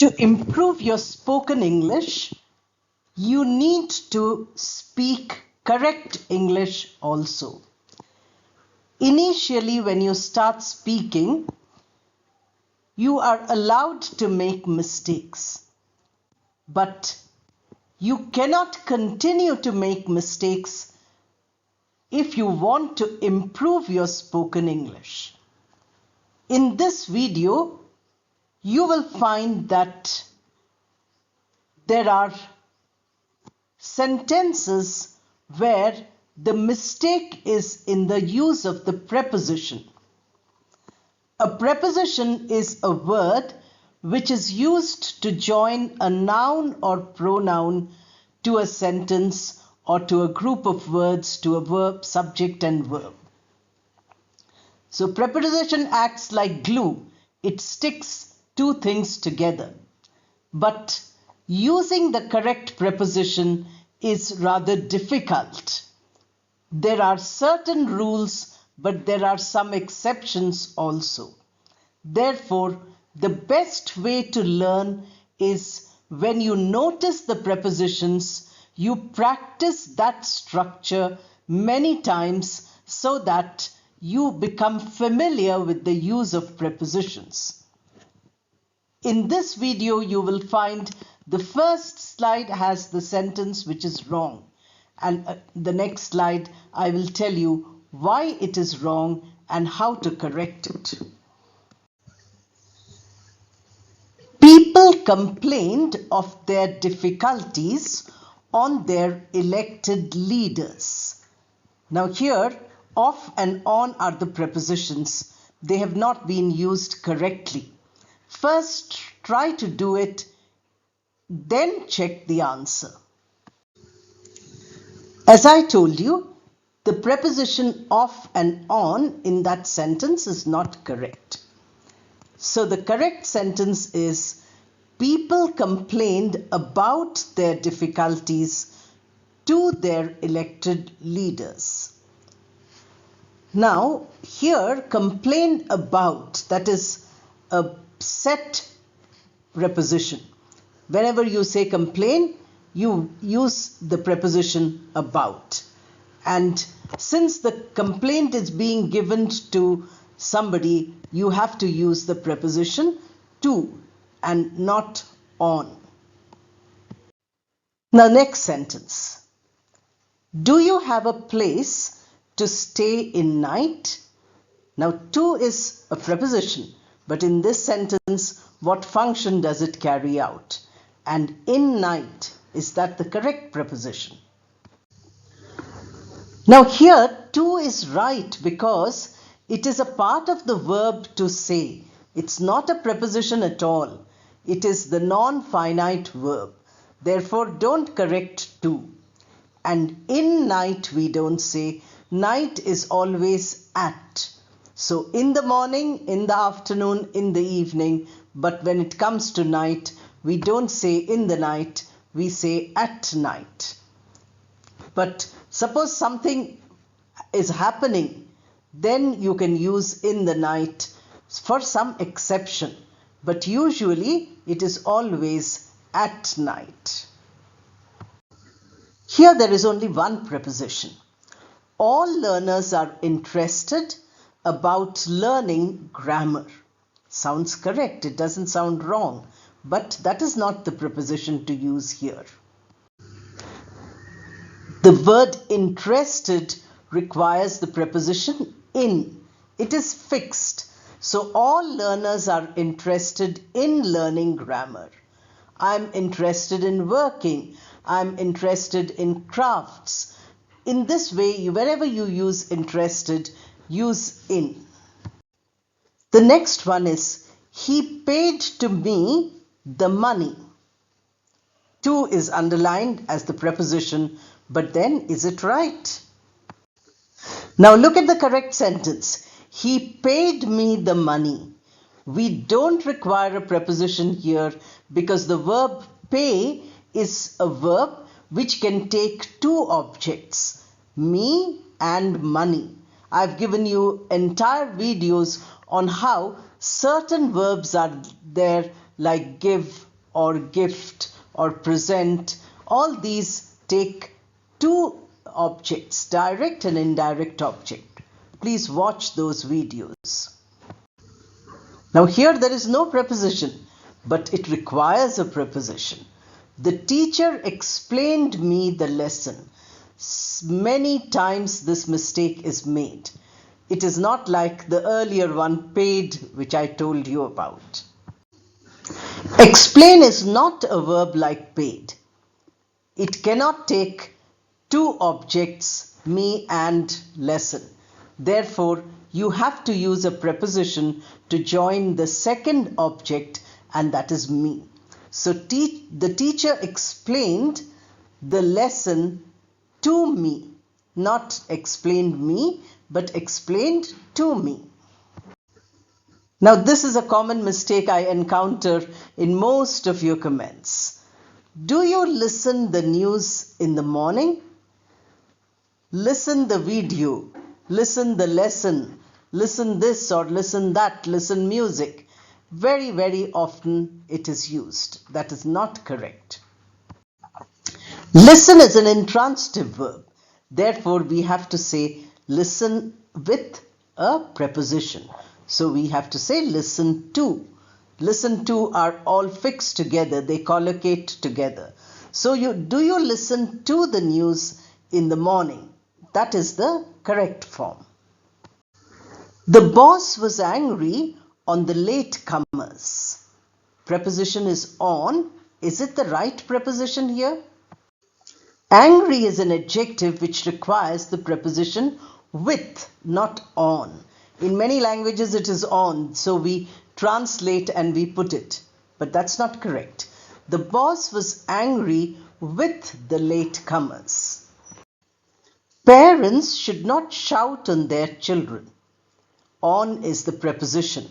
To improve your spoken English, you need to speak correct English also. Initially, when you start speaking, you are allowed to make mistakes, but you cannot continue to make mistakes if you want to improve your spoken English. In this video, you will find that there are sentences where the mistake is in the use of the preposition. A preposition is a word which is used to join a noun or pronoun to a sentence or to a group of words, to a verb, subject and verb. So preposition acts like glue. It sticks two things together. But using the correct preposition is rather difficult. There are certain rules, but there are some exceptions also. Therefore, the best way to learn is when you notice the prepositions, you practice that structure many times so that you become familiar with the use of prepositions. In this video, you will find the first slide has the sentence which is wrong. And the next slide, I will tell you why it is wrong and how to correct it. People complained of their difficulties on their elected leaders. Now here, of and on are the prepositions. They have not been used correctly. First, try to do it, then check the answer. As I told you, the preposition of and on in that sentence is not correct. So the correct sentence is, people complained about their difficulties to their elected leaders. Now, here, complain about, that is a set preposition. Whenever you say complain, you use the preposition about. And since the complaint is being given to somebody, you have to use the preposition to and not on. Now, next sentence. Do you have a place to stay in night? Now, to is a preposition, but in this sentence, what function does it carry out? And in night, is that the correct preposition? Now here, to is right because it is a part of the verb to say. It's not a preposition at all. It is the non-finite verb. Therefore, don't correct to. And in night, we don't say. Night is always at. So in the morning, in the afternoon, in the evening. But when it comes to night, we don't say in the night, we say at night. But suppose something is happening, then you can use in the night for some exception. But usually it is always at night. Here there is only one preposition. All learners are interested about learning grammar. Sounds correct, it doesn't sound wrong. But that is not the preposition to use here. The word interested requires the preposition in. It is fixed. So all learners are interested in learning grammar. I'm interested in working. I'm interested in crafts. In this way, wherever you use interested, use in. The next one is, he paid to me the money. To is underlined as the preposition, but then is it right? Now look at the correct sentence. He paid me the money. We don't require a preposition here because the verb pay is a verb which can take two objects, me and money. I've given you entire videos on how certain verbs are there like give, or gift or present, all these take two objects, direct and indirect object. Please watch those videos. Now here there is no preposition, but it requires a preposition. The teacher explained me the lesson. Many times this mistake is made. It is not like the earlier one, paid, which I told you about. Explain is not a verb like paid. It cannot take two objects, me and lesson. Therefore, you have to use a preposition to join the second object, and that is me. So the teacher explained the lesson to me, not explained me, but explained to me. Now this is a common mistake I encounter in most of your comments. Do you listen the news in the morning? Listen the video, listen the lesson, listen this or listen that, listen music. Very, very often it is used. That is not correct. Listen is an intransitive verb. Therefore, we have to say listen with a preposition. So we have to say listen to. Listen to are all fixed together. They collocate together. So do you listen to the news in the morning? That is the correct form. The boss was angry on the latecomers. Preposition is on. Is it the right preposition here? Angry is an adjective which requires the preposition with, not on. In many languages it is on, so we translate and we put it. But that's not correct. The boss was angry with the latecomers. Parents should not shout on their children. On is the preposition.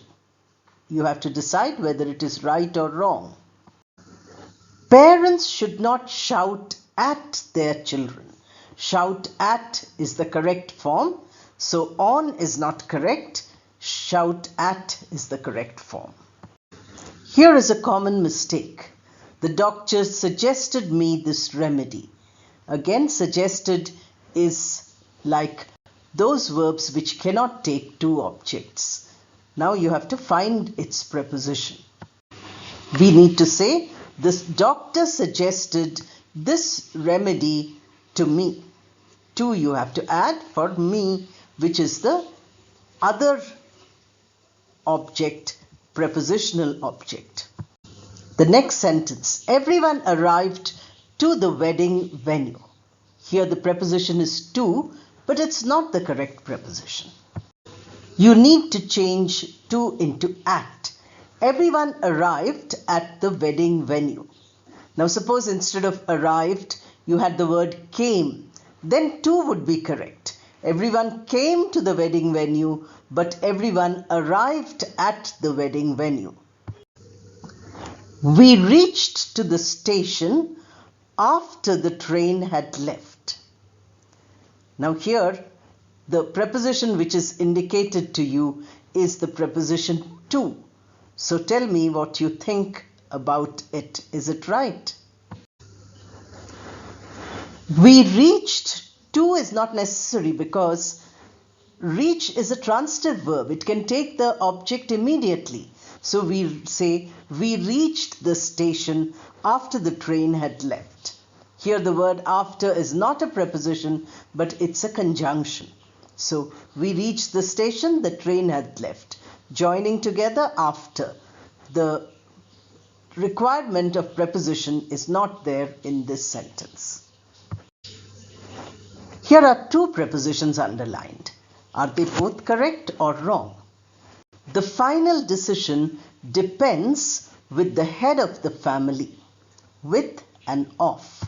You have to decide whether it is right or wrong. Parents should not shout at their children. Shout at is the correct form. So on is not correct. Shout at is the correct form. Here is a common mistake. The doctor suggested me this remedy. Again, suggested is like those verbs which cannot take two objects. Now you have to find its preposition. We need to say, this doctor suggested this remedy to me. To you have to add for me, which is the other object, prepositional object. The next sentence, everyone arrived to the wedding venue. Here the preposition is to, but it's not the correct preposition. You need to change to into at. Everyone arrived at the wedding venue. Now suppose instead of arrived, you had the word came. Then to would be correct. Everyone came to the wedding venue, but everyone arrived at the wedding venue. We reached to the station after the train had left. Now here, the preposition which is indicated to you is the preposition to. So tell me what you think about it. Is it right? We reached to is not necessary because reach is a transitive verb. It can take the object immediately. So we say we reached the station after the train had left. Here the word after is not a preposition, but it's a conjunction. So we reached the station, the train had left. Joining together after. The requirement of preposition is not there in this sentence. Here are two prepositions underlined. Are they both correct or wrong? The final decision depends with the head of the family, with and of.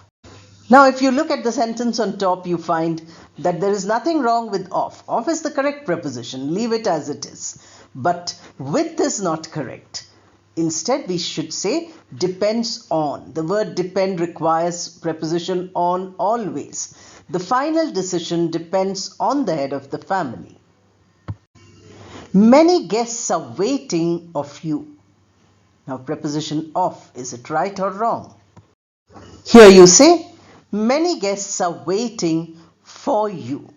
Now if you look at the sentence on top, you find that there is nothing wrong with of. Of is the correct preposition, leave it as it is. But with is not correct. Instead we should say depends on. The word depend requires preposition on always. The final decision depends on the head of the family. Many guests are waiting of you. Now preposition of, is it right or wrong? Here you say, many guests are waiting for you.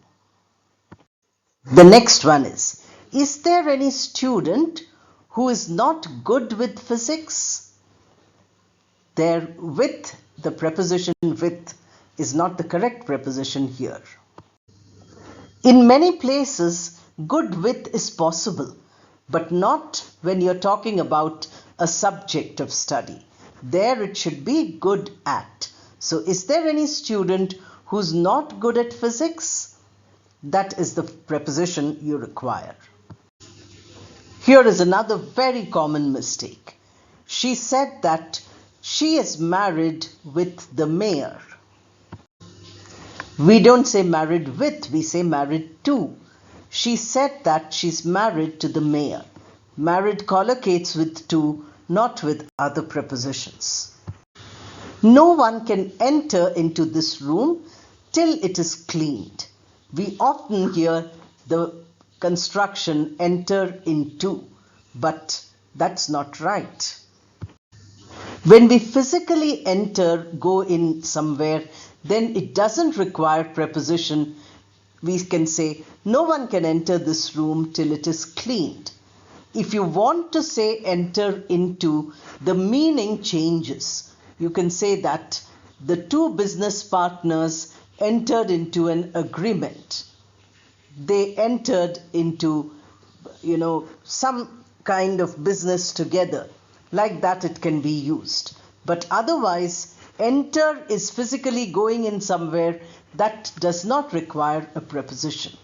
The next one is there any student who is not good with physics? There, with, the preposition with is not the correct preposition here. In many places, good with is possible, but not when you're talking about a subject of study. There it should be good at. So is there any student who's not good at physics? That is the preposition you require. Here is another very common mistake. She said that she is married with the mayor. We don't say married with, we say married to. She said that she's married to the mayor. Married collocates with to, not with other prepositions. No one can enter into this room till it is cleaned. We often hear the construction enter into, but that's not right. When we physically enter, go in somewhere, then it doesn't require preposition. We can say, no one can enter this room till it is cleaned. If you want to say enter into, the meaning changes. You can say that the two business partners entered into an agreement. They entered into, some kind of business together. Like that it can be used. But otherwise, enter is physically going in somewhere. That does not require a preposition.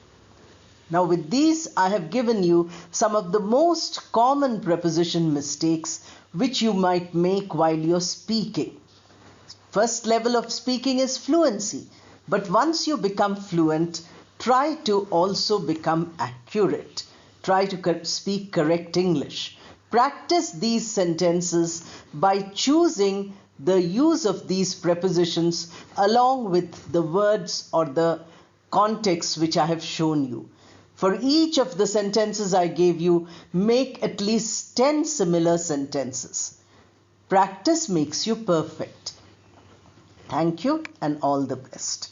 Now with these, I have given you some of the most common preposition mistakes which you might make while you're speaking. First level of speaking is fluency. But once you become fluent, try to also become accurate. Try to speak correct English. Practice these sentences by choosing the use of these prepositions along with the words or the context which I have shown you. For each of the sentences I gave you, make at least 10 similar sentences. Practice makes you perfect. Thank you and all the best.